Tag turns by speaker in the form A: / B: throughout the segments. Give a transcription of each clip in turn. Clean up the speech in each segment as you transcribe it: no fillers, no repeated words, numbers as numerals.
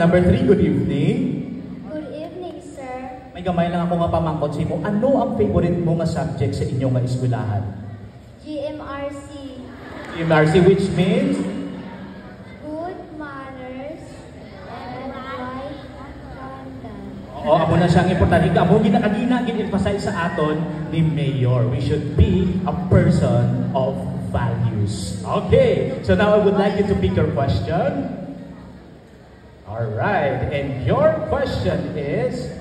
A: number 3, good evening.
B: Good evening, sir.
A: May gamay lang ako nga pamangkot sa mo. Ano ang favorite mo nga subject sa inyong nga eskwelahan?
B: GMRC.
A: GMRC, which means?
B: Good manners and right conduct.
A: Oo, amo na siyang importante. Amo ginakagina, gin-emphasize sa aton ni Mayor. We should be a person of values. Okay, so now I would like you to pick your question. Alright, and your question is,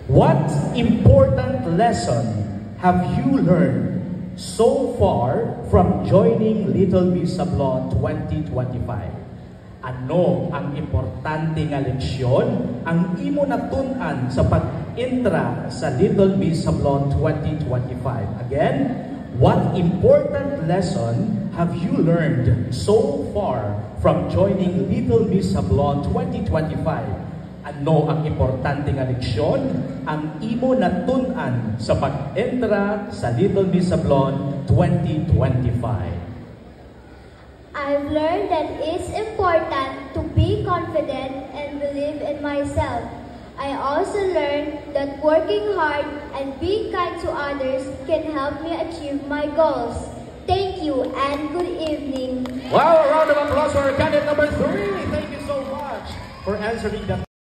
A: what important lesson have you learned so far from joining Little Miss Sablon 2025? Ano ang importante nga leksyon ang imo natun-an sa pag-entra sa Little Miss Sablon 2025? Again, what important lesson have you learned so far from joining Little Miss Sablon 2025? Ano ang importante nga leksyon ang imo natun-an sa pag-entra sa Little Miss Sablon 2025?
B: I've learned that it's important to be confident and believe in myself. I also learned that working hard and being kind to others can help me achieve my goals. Thank you and good evening.
A: Wow, a round of applause for candidate number 3. Thank you so much for answering that